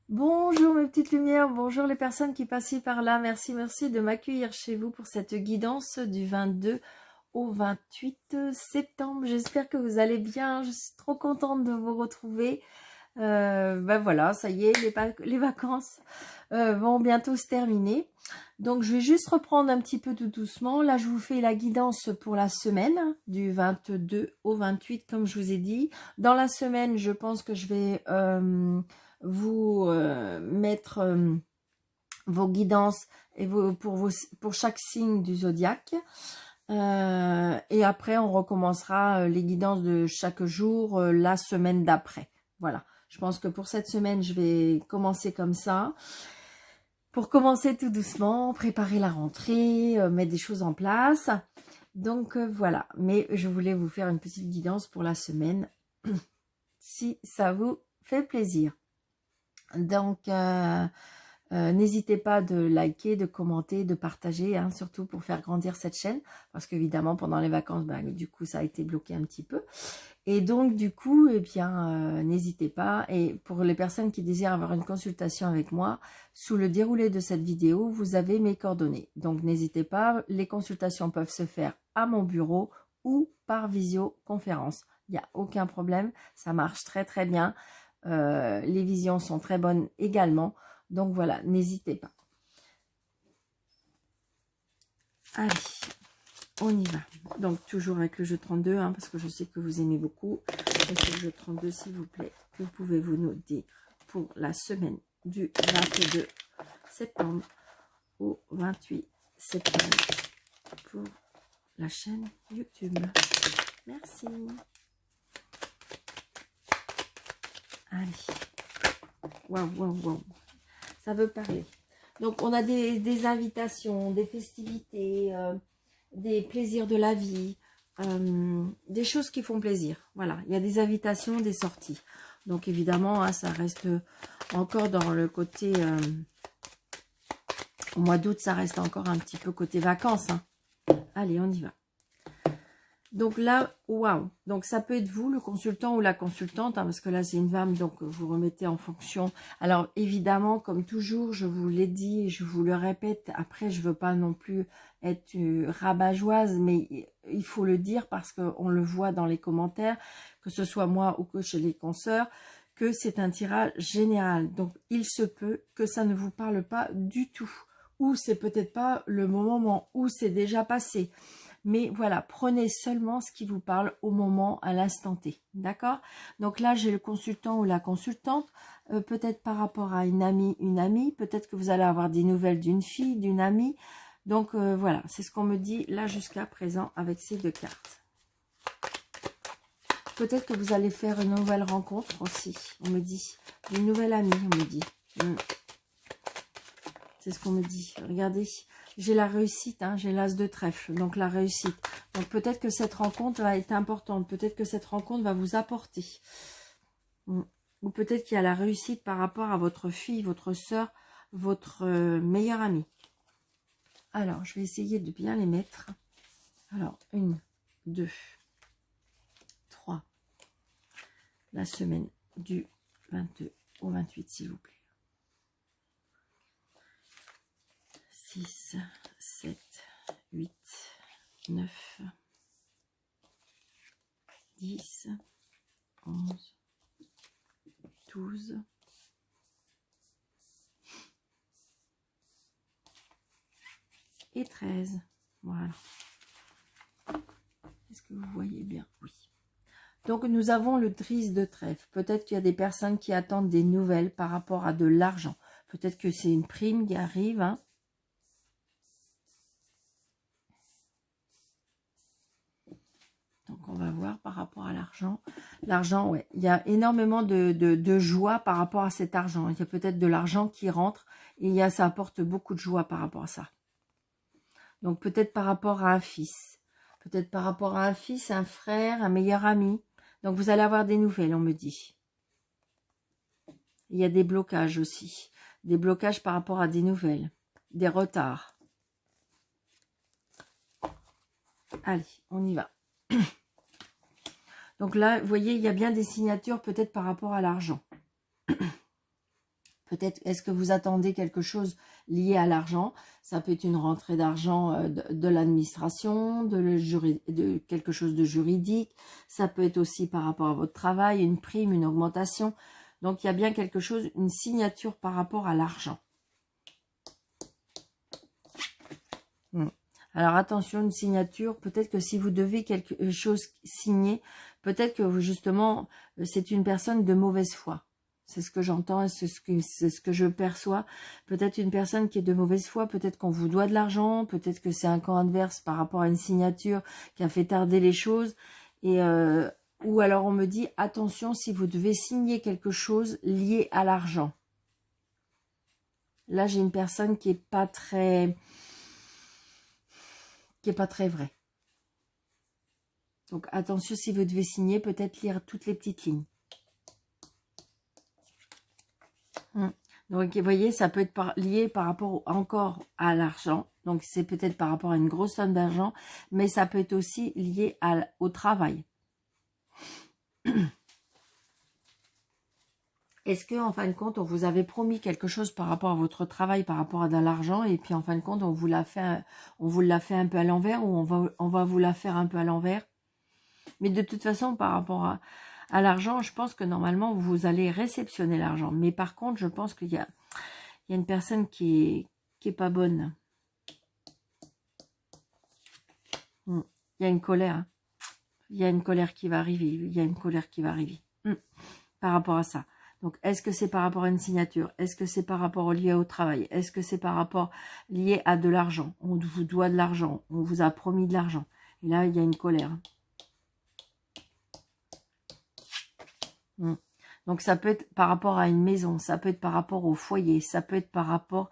Bonjour mes petites lumières, bonjour les personnes qui passent par là. Merci, merci de m'accueillir chez vous pour cette guidance du 22 au 28 septembre. J'espère que vous allez bien. Je suis trop contente de vous retrouver. Ben voilà, ça y est, les vacances vont bientôt se terminer. Donc je vais juste reprendre un petit peu tout doucement. Là, je vous fais la guidance pour la semaine du 22 au 28, comme je vous ai dit. Dans la semaine, je pense que je vais vous mettre vos guidances et pour chaque signe du zodiaque. Et après, on recommencera les guidances de chaque jour la semaine d'après. Voilà. Je pense que pour cette semaine, je vais commencer comme ça. Pour commencer tout doucement, préparer la rentrée, mettre des choses en place. Donc voilà. Mais je voulais vous faire une petite guidance pour la semaine, si ça vous fait plaisir. Donc, n'hésitez pas de liker, de commenter, de partager, hein, surtout pour faire grandir cette chaîne, parce qu'évidemment, pendant les vacances, du coup, ça a été bloqué un petit peu. Et donc, du coup, eh bien, n'hésitez pas. Et pour les personnes qui désirent avoir une consultation avec moi, sous le déroulé de cette vidéo, vous avez mes coordonnées. Donc, n'hésitez pas. Les consultations peuvent se faire à mon bureau ou par visioconférence. Il n'y a aucun problème. Ça marche très, très bien. Les visions sont très bonnes également. Donc, voilà, n'hésitez pas. Allez. On y va. Donc, toujours avec le jeu 32, hein, parce que je sais que vous aimez beaucoup. Et c'est le jeu 32, s'il vous plaît, que pouvez-vous nous dire pour la semaine du 22 septembre au 28 septembre pour la chaîne YouTube. Merci. Allez. Waouh, waouh, waouh. Ça veut parler. Donc, on a des invitations, des festivités, des plaisirs de la vie, des choses qui font plaisir. Voilà, il y a des invitations, des sorties. Donc évidemment, hein, ça reste encore dans le côté... au mois d'août, ça reste encore un petit peu côté vacances. Hein. Allez, on y va. Donc là, waouh. Donc ça peut être vous, le consultant ou la consultante, hein, parce que là c'est une femme, donc vous remettez en fonction. Alors évidemment, comme toujours, je vous l'ai dit et je vous le répète, après je veux pas non plus être rabat-joise, mais il faut le dire parce qu'on le voit dans les commentaires, que ce soit moi ou que chez les consoeurs, que c'est un tirage général. Donc il se peut que ça ne vous parle pas du tout, ou c'est peut-être pas le moment où c'est déjà passé. Mais voilà, prenez seulement ce qui vous parle au moment, à l'instant T. D'accord? Donc là, j'ai le consultant ou la consultante. Peut-être par rapport à une amie. Peut-être que vous allez avoir des nouvelles d'une fille, d'une amie. Donc voilà, c'est ce qu'on me dit là jusqu'à présent avec ces deux cartes. Peut-être que vous allez faire une nouvelle rencontre aussi. On me dit. Une nouvelle amie, on me dit. C'est ce qu'on me dit. Regardez. J'ai la réussite, hein, j'ai l'as de trèfle, donc la réussite. Donc peut-être que cette rencontre va être importante, peut-être que cette rencontre va vous apporter. Ou peut-être qu'il y a la réussite par rapport à votre fille, votre soeur, votre meilleure amie. Alors, je vais essayer de bien les mettre. Alors, 1, 2, 3. La semaine du 22 au 28, s'il vous plaît. 6, 7, 8, 9, 10, 11, 12, et 13. Voilà. Est-ce que vous voyez bien? Oui. Donc, nous avons le 10 de trèfle. Peut-être qu'il y a des personnes qui attendent des nouvelles par rapport à de l'argent. Peut-être que c'est une prime qui arrive, hein. Donc, on va voir par rapport à l'argent. L'argent, ouais. Il y a énormément de joie par rapport à cet argent. Il y a peut-être de l'argent qui rentre et ça apporte beaucoup de joie par rapport à ça. Donc, peut-être par rapport à un fils. Peut-être par rapport à un fils, un frère, un meilleur ami. Donc, vous allez avoir des nouvelles, on me dit. Il y a des blocages aussi. Des blocages par rapport à des nouvelles. Des retards. Allez, on y va. Donc là, vous voyez, il y a bien des signatures peut-être par rapport à l'argent. Peut-être, est-ce que vous attendez quelque chose lié à l'argent? Ça peut être une rentrée d'argent de l'administration, de quelque chose de juridique. Ça peut être aussi par rapport à votre travail, une prime, une augmentation. Donc, il y a bien quelque chose, une signature par rapport à l'argent. Alors, attention, une signature. Peut-être que si vous devez quelque chose signer, peut-être que justement, c'est une personne de mauvaise foi. C'est ce que j'entends, c'est ce que je perçois. Peut-être une personne qui est de mauvaise foi, peut-être qu'on vous doit de l'argent, peut-être que c'est un camp adverse par rapport à une signature qui a fait tarder les choses. Et ou alors on me dit, attention si vous devez signer quelque chose lié à l'argent. Là, j'ai une personne qui est pas très vraie. Donc attention si vous devez signer, peut-être lire toutes les petites lignes. Donc, vous voyez, ça peut être lié par rapport encore à l'argent. Donc, c'est peut-être par rapport à une grosse somme d'argent, mais ça peut être aussi lié au travail. Est-ce que, en fin de compte, on vous avait promis quelque chose par rapport à votre travail, par rapport à de l'argent, et puis en fin de compte, on vous l'a fait un peu à l'envers, ou on va vous la faire un peu à l'envers? Mais de toute façon, par rapport à l'argent, je pense que normalement, vous allez réceptionner l'argent. Mais par contre, je pense qu'il y a une personne qui est pas bonne. Il y a une colère. Il y a une colère qui va arriver. Il y a une colère qui va arriver. Par rapport à ça. Donc, est-ce que c'est par rapport à une signature? Est-ce que c'est par rapport lié au travail? Est-ce que c'est par rapport lié à de l'argent? On vous doit de l'argent. On vous a promis de l'argent. Et là, il y a une colère. Donc, ça peut être par rapport à une maison. Ça peut être par rapport au foyer. Ça peut être par rapport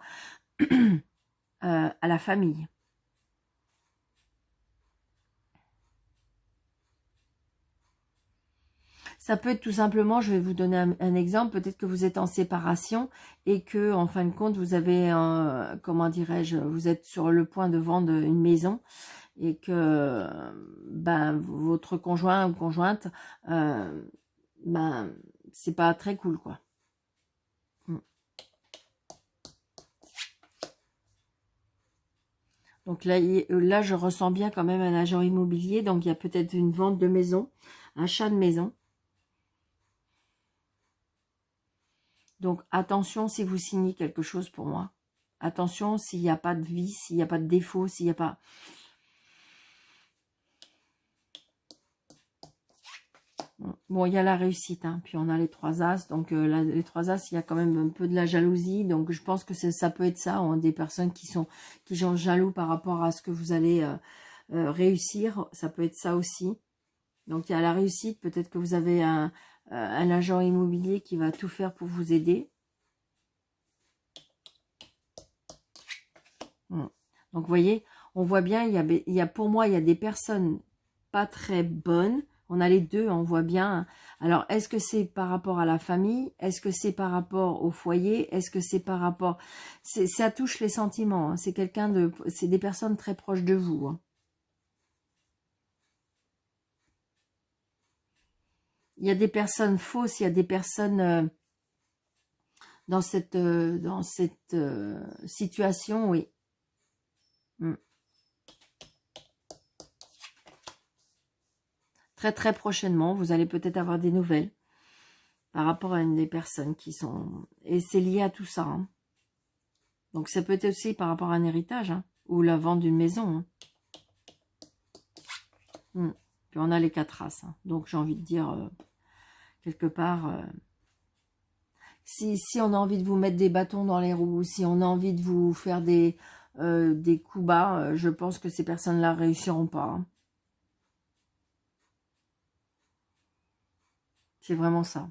à la famille. Ça peut être tout simplement, je vais vous donner un exemple, peut-être que vous êtes en séparation et que, en fin de compte, vous avez, comment dirais-je, vous êtes sur le point de vendre une maison et que ben, votre conjoint ou conjointe, ben, c'est pas très cool, quoi. Donc là, je ressens bien quand même un agent immobilier, donc il y a peut-être une vente de maison, un achat de maison. Donc, attention si vous signez quelque chose pour moi. Attention s'il n'y a pas de vice, s'il n'y a pas de défaut, s'il n'y a pas... Bon, il y a la réussite, hein. Puis on a les 3 As. Donc, les 3 As, il y a quand même un peu de la jalousie. Donc, je pense que ça peut être ça. On a des personnes qui sont jaloux par rapport à ce que vous allez réussir. Ça peut être ça aussi. Donc, il y a la réussite. Peut-être que vous avez un agent immobilier qui va tout faire pour vous aider. Donc, vous voyez, on voit bien, pour moi, il y a des personnes pas très bonnes. On a les deux, on voit bien. Alors, est-ce que c'est par rapport à la famille? Est-ce que c'est par rapport au foyer? Est-ce que c'est par rapport... Ça touche les sentiments. Hein. C'est des personnes très proches de vous. Hein. Il y a des personnes fausses, il y a des personnes dans cette situation, oui. Très très prochainement, vous allez peut-être avoir des nouvelles par rapport à une des personnes qui sont... Et c'est lié à tout ça. Hein. Donc ça peut être aussi par rapport à un héritage, hein, ou la vente d'une maison. Hein. Puis on a les 4 As. Hein. Donc j'ai envie de dire, quelque part, si on a envie de vous mettre des bâtons dans les roues, si on a envie de vous faire des coups bas, je pense que ces personnes-là réussiront pas. Hein. C'est vraiment ça.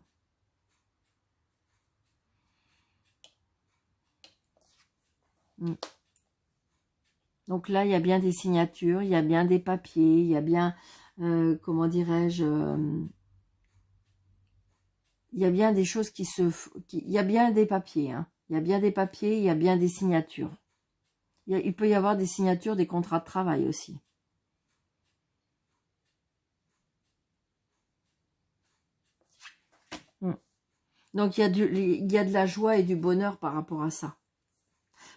Donc là, il y a bien des signatures, il y a bien des papiers, il y a bien, comment dirais-je, il y a bien des choses il y a bien des papiers, hein. Il y a bien des papiers, il y a bien des signatures. Il peut y avoir des signatures, des contrats de travail aussi. Donc il y a de la joie et du bonheur par rapport à ça.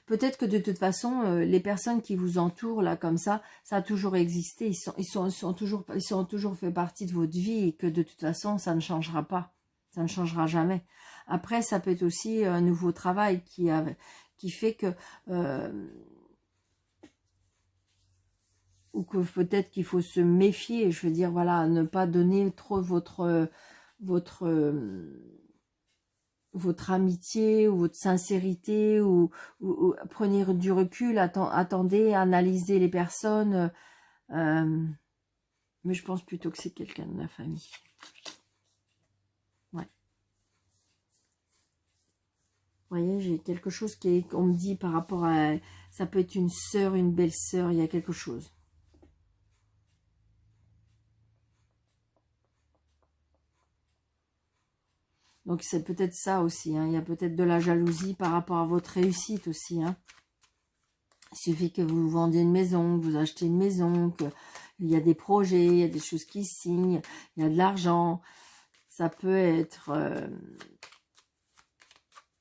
Peut-être que de toute façon, les personnes qui vous entourent là comme ça a toujours existé. Ils ont toujours fait partie de votre vie et que de toute façon, ça ne changera pas. Ça ne changera jamais. Après, ça peut être aussi un nouveau travail qui fait que ou que peut-être qu'il faut se méfier. Je veux dire, voilà, ne pas donner trop votre amitié ou votre sincérité ou prenez du recul, attendez, analysez les personnes. Mais je pense plutôt que c'est quelqu'un de la famille. Ouais. Vous voyez, j'ai quelque chose qu'on me dit par rapport à... Ça peut être une sœur, une belle-sœur, il y a quelque chose. Donc c'est peut-être ça aussi, hein. Il y a peut-être de la jalousie par rapport à votre réussite aussi, hein. Il suffit que vous vendiez une maison, que vous achetez une maison, qu'il y a des projets, il y a des choses qui signent, il y a de l'argent. Ça peut être...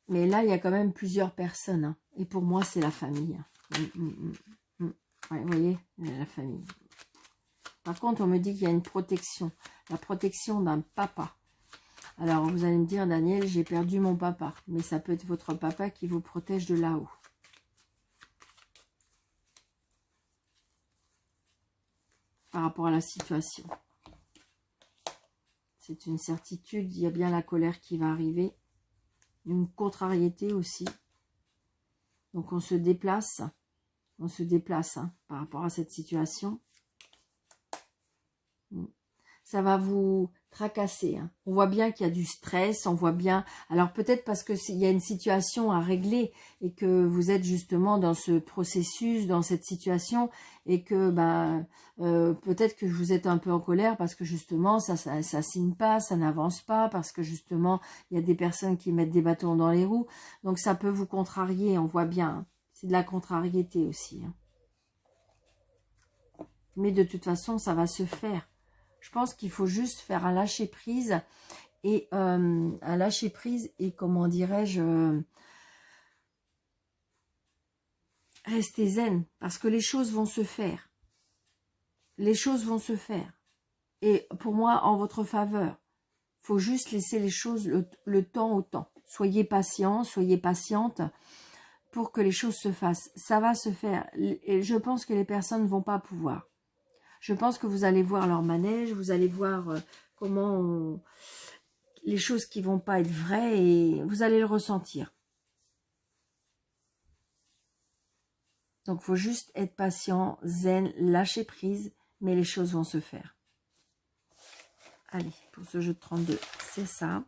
Mais là, il y a quand même plusieurs personnes, hein. Et pour moi, c'est la famille. Ouais, vous voyez, la famille. Par contre, on me dit qu'il y a une protection. La protection d'un papa. Alors, vous allez me dire, Daniel, j'ai perdu mon papa. Mais ça peut être votre papa qui vous protège de là-haut. Par rapport à la situation. C'est une certitude. Il y a bien la colère qui va arriver. Une contrariété aussi. Donc, on se déplace. On se déplace hein, par rapport à cette situation. Ça va vous tracasser. Hein. On voit bien qu'il y a du stress, on voit bien... Alors peut-être parce qu'il y a une situation à régler et que vous êtes justement dans ce processus, dans cette situation et que peut-être que vous êtes un peu en colère parce que justement ça signe pas, ça n'avance pas, parce que justement il y a des personnes qui mettent des bâtons dans les roues. Donc ça peut vous contrarier, on voit bien. Hein. C'est de la contrariété aussi. Hein. Mais de toute façon, ça va se faire. Je pense qu'il faut juste faire un lâcher prise et comment dirais-je, rester zen parce que les choses vont se faire. Les choses vont se faire. Et pour moi, en votre faveur, il faut juste laisser les choses le temps au temps. Soyez patient, soyez patiente pour que les choses se fassent. Ça va se faire. Et je pense que les personnes ne vont pas pouvoir. Je pense que vous allez voir leur manège, vous allez voir les choses qui vont pas être vraies et vous allez le ressentir. Donc, il faut juste être patient, zen, lâcher prise, mais les choses vont se faire. Allez, pour ce jeu de 32, c'est ça.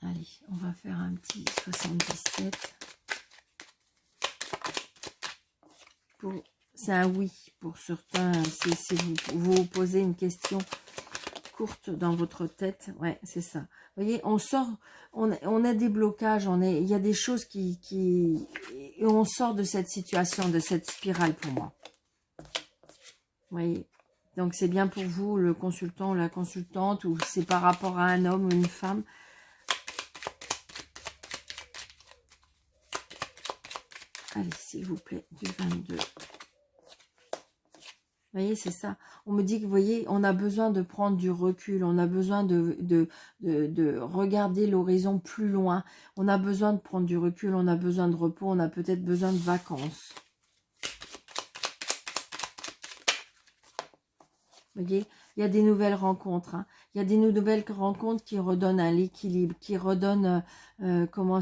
Allez, on va faire un petit 77. C'est un oui pour certains. Si vous posez une question courte dans votre tête, ouais, c'est ça. Vous voyez, on sort, on a des blocages, il y a des choses et on sort de cette situation, de cette spirale pour moi. Vous voyez, donc c'est bien pour vous, le consultant ou la consultante, ou c'est par rapport à un homme ou une femme. Allez, s'il vous plaît, du 22. Vous voyez, c'est ça. On me dit que, vous voyez, on a besoin de prendre du recul. On a besoin de regarder l'horizon plus loin. On a besoin de prendre du recul. On a besoin de repos. On a peut-être besoin de vacances. Vous voyez, il y a des nouvelles rencontres. Hein. Il y a des nouvelles rencontres qui redonnent un équilibre, qui redonnent comment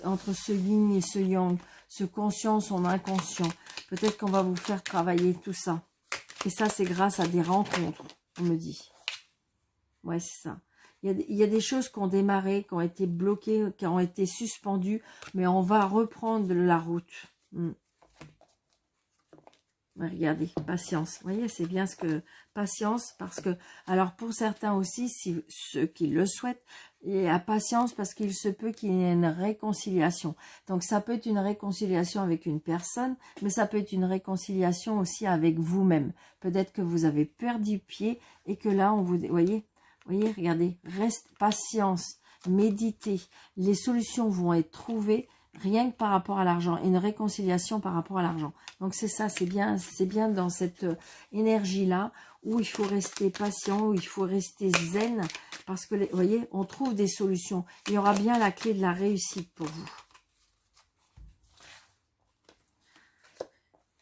entre ce yin et ce yang, ce conscient, son inconscient. Peut-être qu'on va vous faire travailler tout ça. Et ça, c'est grâce à des rencontres, on me dit. Ouais, c'est ça. Il y a des choses qui ont démarré, qui ont été bloquées, qui ont été suspendues, mais on va reprendre la route. Ouais, regardez, patience. Vous voyez, c'est bien ce que... Patience, parce que... Alors, pour certains aussi, si ceux qui le souhaitent, il y a patience parce qu'il se peut qu'il y ait une réconciliation. Donc, ça peut être une réconciliation avec une personne, mais ça peut être une réconciliation aussi avec vous-même. Peut-être que vous avez perdu pied et que là, on vous... Voyez, regardez, reste patience, méditez. Les solutions vont être trouvées rien que par rapport à l'argent, une réconciliation par rapport à l'argent. Donc c'est ça, c'est bien dans cette énergie-là où il faut rester patient, où il faut rester zen, parce que, vous voyez, on trouve des solutions. Il y aura bien la clé de la réussite pour vous.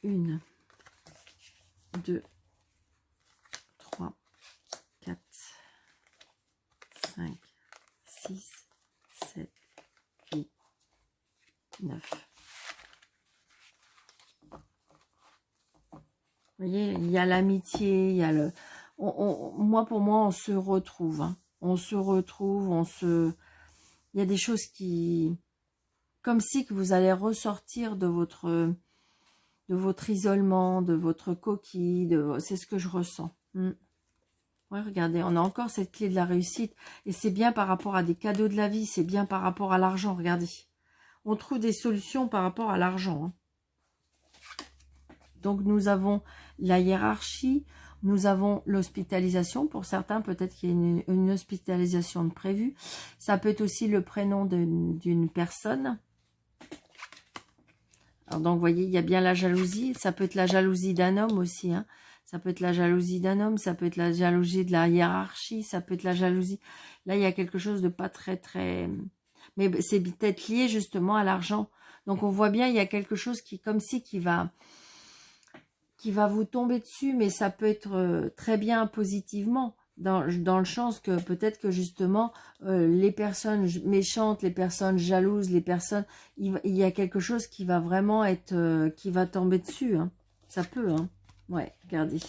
1, 2, 3, 4, 5, 6, 7, 8, 9. Vous voyez, il y a l'amitié, il y a le... moi, pour moi, on se retrouve. Hein. On se retrouve, il y a des choses qui... Comme si que vous allez ressortir de votre isolement, de votre coquille. C'est ce que je ressens. Ouais, regardez, on a encore cette clé de la réussite. Et c'est bien par rapport à des cadeaux de la vie. C'est bien par rapport à l'argent, regardez. On trouve des solutions par rapport à l'argent. Hein. Donc, nous avons la hiérarchie, nous avons l'hospitalisation. Pour certains, peut-être qu'il y a une hospitalisation de prévue. Ça peut être aussi le prénom d'une personne. Alors, donc, vous voyez, il y a bien la jalousie. Ça peut être la jalousie d'un homme aussi. Hein. Ça peut être la jalousie d'un homme. Ça peut être la jalousie de la hiérarchie. Ça peut être la jalousie... Là, il y a quelque chose de pas très... Mais c'est peut-être lié justement à l'argent. Donc, on voit bien, il y a quelque chose qui, comme si, qui va vous tomber dessus, mais ça peut être très bien positivement, dans le sens que peut-être que justement, les personnes méchantes, les personnes jalouses, les personnes, il y a quelque chose qui va vraiment être, qui va tomber dessus. Hein. Ça peut, hein. Ouais, regardez.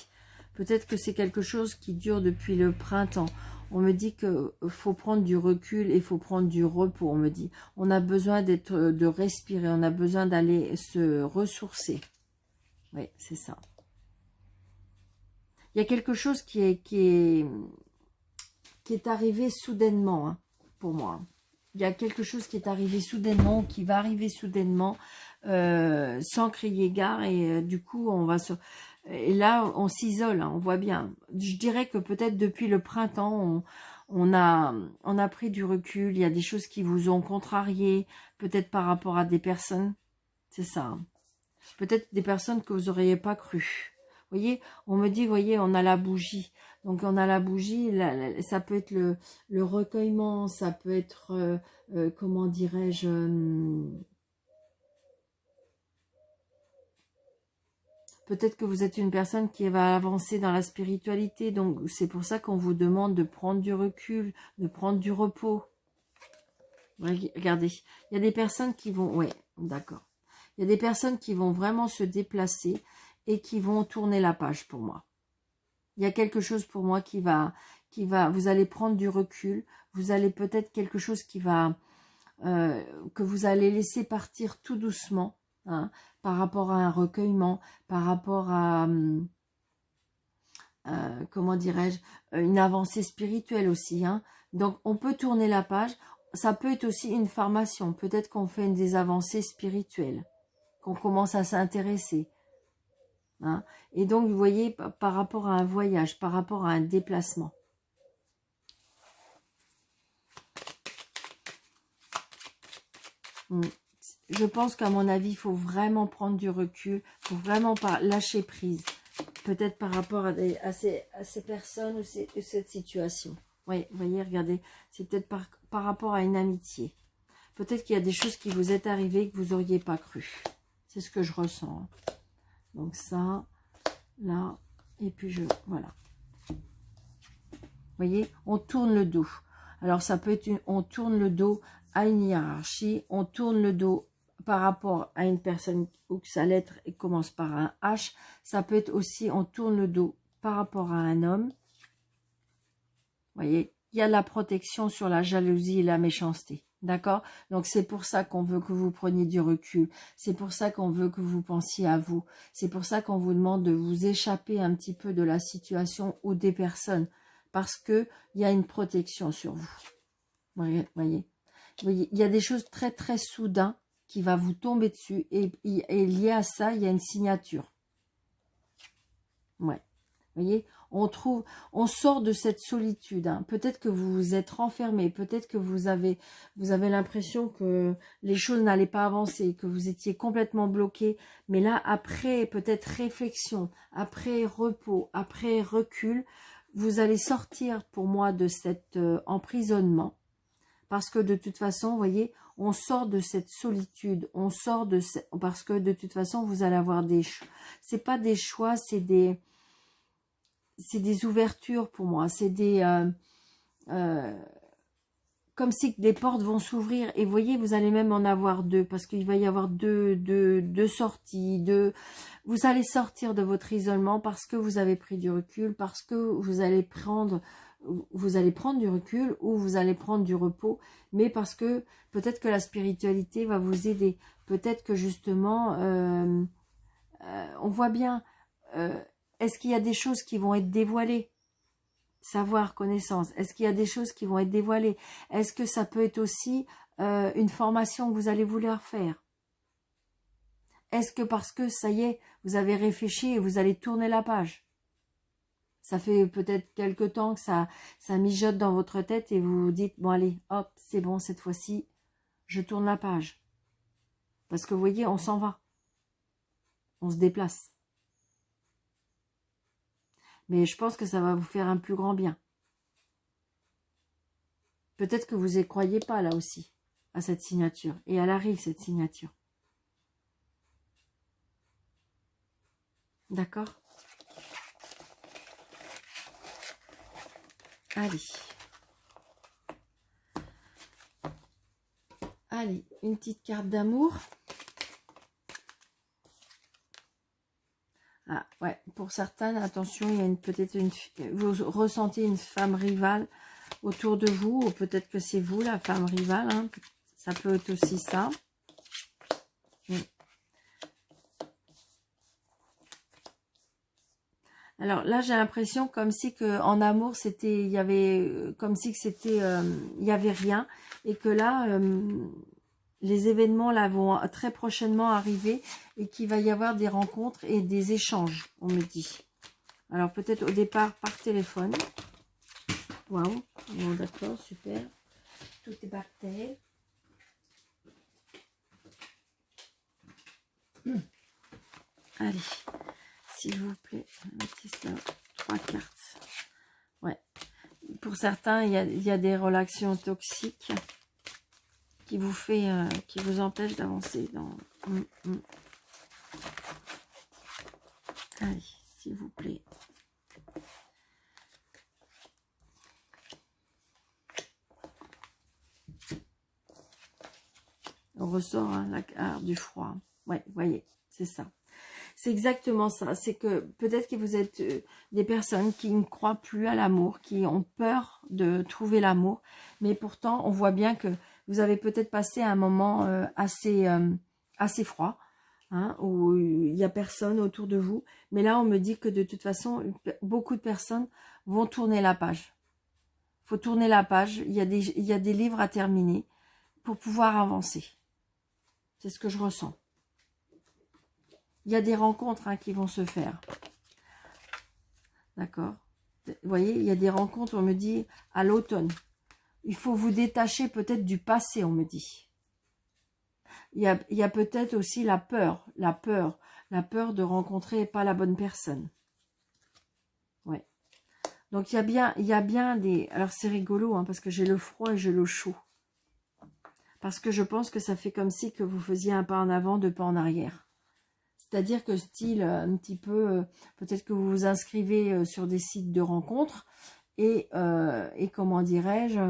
Peut-être que c'est quelque chose qui dure depuis le printemps. On me dit qu'il faut prendre du recul et il faut prendre du repos, on me dit. On a besoin de respirer, on a besoin d'aller se ressourcer. Oui, c'est ça. Il y a quelque chose qui est arrivé soudainement, hein, pour moi. Il y a quelque chose qui est arrivé soudainement, qui va arriver soudainement, sans crier gare. Et du coup, on va se... Et là, on s'isole, hein, on voit bien. Je dirais que peut-être depuis le printemps, on a pris du recul. Il y a des choses qui vous ont contrarié, peut-être par rapport à des personnes. C'est ça. Hein. Peut-être des personnes que vous n'auriez pas cru. Vous voyez, on me dit, vous voyez, on a la bougie. Donc, on a la bougie, ça peut être le recueillement, ça peut être, comment dirais-je, peut-être que vous êtes une personne qui va avancer dans la spiritualité. Donc, c'est pour ça qu'on vous demande de prendre du recul, de prendre du repos. Regardez, il y a des personnes qui vont... Ouais, d'accord. Il y a des personnes qui vont vraiment se déplacer et qui vont tourner la page pour moi. Il y a quelque chose pour moi qui va, vous allez prendre du recul, vous allez peut-être quelque chose qui va, que vous allez laisser partir tout doucement, hein, par rapport à un recueillement, par rapport à, comment dirais-je, une avancée spirituelle aussi. Hein. Donc, on peut tourner la page. Ça peut être aussi une formation. Peut-être qu'on fait des avancées spirituelles, qu'on commence à s'intéresser. Hein. Et donc, vous voyez, par rapport à un voyage, par rapport à un déplacement. Je pense qu'à mon avis, il faut vraiment prendre du recul, il faut vraiment pas lâcher prise. Peut-être par rapport à ces personnes ou cette situation. Oui, vous voyez, regardez, c'est peut-être par rapport à une amitié. Peut-être qu'il y a des choses qui vous est arrivées que vous n'auriez pas cru. C'est ce que je ressens. Donc ça, là, et puis voilà. Vous voyez, on tourne le dos. Alors ça peut être, on tourne le dos à une hiérarchie, on tourne le dos par rapport à une personne où sa lettre commence par un H. Ça peut être aussi, on tourne le dos par rapport à un homme. Vous voyez, il y a la protection sur la jalousie et la méchanceté. D'accord? Donc c'est pour ça qu'on veut que vous preniez du recul. C'est pour ça qu'on veut que vous pensiez à vous. C'est pour ça qu'on vous demande de vous échapper un petit peu de la situation ou des personnes. Parce que il y a une protection sur vous. Voyez, il y a des choses très très soudain qui va vous tomber dessus. Et lié à ça, il y a une signature. Ouais. Voyez, on sort de cette solitude. Hein. Peut-être que vous vous êtes renfermé, peut-être que vous avez l'impression que les choses n'allaient pas avancer, que vous étiez complètement bloqué. Mais là, après peut-être réflexion, après repos, après recul, vous allez sortir pour moi de cet emprisonnement. Parce que de toute façon, vous voyez, on sort de cette solitude, on sort de parce que de toute façon, vous allez avoir c'est pas des choix, c'est des ouvertures pour moi, c'est comme si les portes vont s'ouvrir, et vous voyez, vous allez même en avoir deux, parce qu'il va y avoir deux sorties, vous allez sortir de votre isolement parce que vous avez pris du recul, parce que vous allez prendre du recul, ou vous allez prendre du repos, mais parce que peut-être que la spiritualité va vous aider, peut-être que justement, on voit bien, est-ce qu'il y a des choses qui vont être dévoilées? Savoir, connaissance. Est-ce qu'il y a des choses qui vont être dévoilées? Est-ce que ça peut être aussi une formation que vous allez vouloir faire? Est-ce que parce que, ça y est, vous avez réfléchi et vous allez tourner la page? Ça fait peut-être quelque temps que ça mijote dans votre tête et vous vous dites, bon allez, hop, c'est bon, cette fois-ci, je tourne la page. Parce que vous voyez, on s'en va. On se déplace. Mais je pense que ça va vous faire un plus grand bien. Peut-être que vous n'y croyez pas là aussi, à cette signature. Et elle arrive, cette signature. D'accord? Allez. Allez, une petite carte d'amour. Ah ouais, pour certaines, attention, il y a peut-être vous ressentez une femme rivale autour de vous, ou peut-être que c'est vous la femme rivale, hein. Ça peut être aussi ça. Alors là, j'ai l'impression comme si que en amour, c'était, il y avait, comme si que c'était, il y avait rien, et que là, les événements là vont très prochainement arriver, et qu'il va y avoir des rencontres et des échanges, on me dit. Alors peut-être au départ par téléphone. Waouh, bon d'accord, super. Tout est par terre. Allez, s'il vous plaît, mettez ça, 3 cartes. Ouais. Pour certains, il y a des relations toxiques qui vous empêchent d'avancer dans. Allez, s'il vous plaît. On ressort hein, la carte du froid. Ouais, voyez, c'est ça. C'est exactement ça. C'est que peut-être que vous êtes des personnes qui ne croient plus à l'amour, qui ont peur de trouver l'amour. Mais pourtant, on voit bien que vous avez peut-être passé un moment assez froid, hein, où il n'y a personne autour de vous. Mais là, on me dit que de toute façon, beaucoup de personnes vont tourner la page. Il faut tourner la page. Il y a des livres à terminer pour pouvoir avancer. C'est ce que je ressens. Il y a des rencontres hein, qui vont se faire. D'accord? Vous voyez, il y a des rencontres, on me dit, à l'automne. Il faut vous détacher peut-être du passé, on me dit. Il y a peut-être aussi la peur de rencontrer pas la bonne personne. Ouais. Donc il y a bien des... Alors c'est rigolo, hein, parce que j'ai le froid et j'ai le chaud. Parce que je pense que ça fait comme si que vous faisiez un pas en avant, deux pas en arrière. C'est-à-dire que style, un petit peu, peut-être que vous vous inscrivez sur des sites de rencontres et comment dirais-je,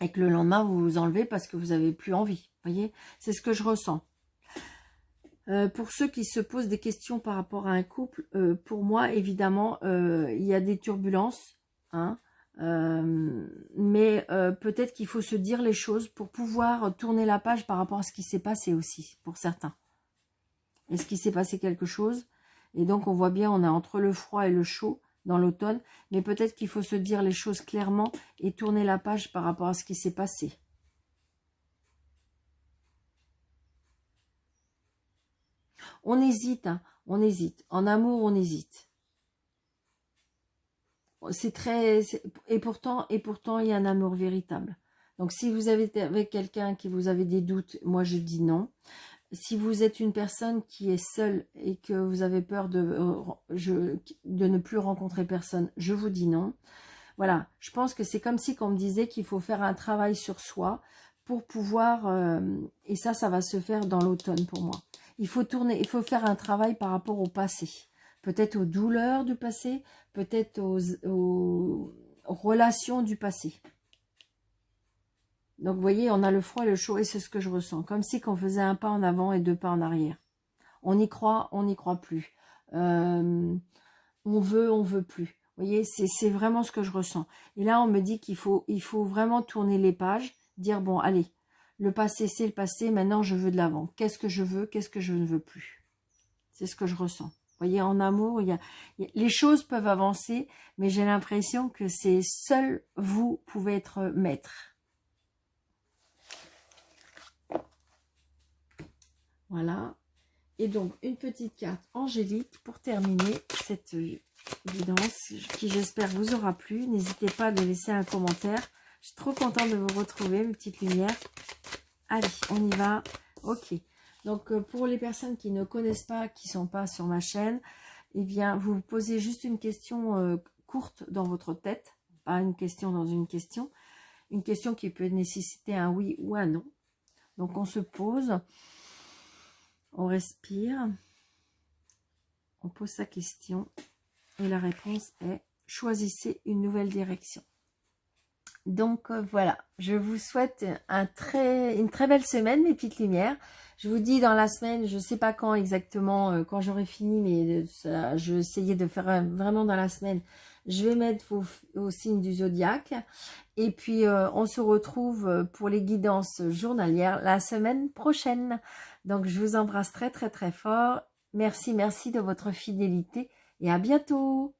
et que le lendemain, vous vous enlevez parce que vous n'avez plus envie. Vous voyez, c'est ce que je ressens. Pour ceux qui se posent des questions par rapport à un couple, pour moi, évidemment, il y a des turbulences. Hein, mais peut-être qu'il faut se dire les choses pour pouvoir tourner la page par rapport à ce qui s'est passé aussi, pour certains. Est-ce qu'il s'est passé quelque chose? Et donc, on voit bien, on est entre le froid et le chaud dans l'automne, mais peut-être qu'il faut se dire les choses clairement et tourner la page par rapport à ce qui s'est passé. On hésite, hein, on hésite. En amour, on hésite. C'est très... Et pourtant, il y a un amour véritable. Donc, si vous avez avec quelqu'un qui vous avez des doutes, moi, je dis non. Si vous êtes une personne qui est seule et que vous avez peur de ne plus rencontrer personne, je vous dis non. Voilà, je pense que c'est comme si on me disait qu'il faut faire un travail sur soi pour pouvoir... et ça va se faire dans l'automne pour moi. Il faut faire un travail par rapport au passé. Peut-être aux douleurs du passé, peut-être aux relations du passé. Donc, vous voyez, on a le froid et le chaud, et c'est ce que je ressens. Comme si on faisait un pas en avant et deux pas en arrière. On y croit, on n'y croit plus. On veut plus. Vous voyez, c'est vraiment ce que je ressens. Et là, on me dit qu'il faut vraiment tourner les pages, dire, bon, allez, le passé, c'est le passé, maintenant, je veux de l'avant. Qu'est-ce que je veux, qu'est-ce que je ne veux plus? C'est ce que je ressens. Vous voyez, en amour, les choses peuvent avancer, mais j'ai l'impression que c'est seul vous pouvez être maître. Voilà. Et donc, une petite carte angélique pour terminer cette guidance qui, j'espère, vous aura plu. N'hésitez pas à laisser un commentaire. Je suis trop contente de vous retrouver, mes petites lumières. Allez, on y va. Ok. Donc, pour les personnes qui ne connaissent pas, qui ne sont pas sur ma chaîne, eh bien, vous posez juste une question courte dans votre tête. Pas une question dans une question. Une question qui peut nécessiter un oui ou un non. Donc, on se pose. On respire, on pose sa question et la réponse est « Choisissez une nouvelle direction ». Donc voilà, je vous souhaite une très belle semaine, mes petites lumières. Je vous dis dans la semaine, je ne sais pas quand exactement, quand j'aurai fini, mais je vais essayer de faire vraiment dans la semaine. Je vais mettre vos signes du zodiaque. Et puis, on se retrouve pour les guidances journalières la semaine prochaine. Donc, je vous embrasse très, très, très fort. Merci, merci de votre fidélité et à bientôt.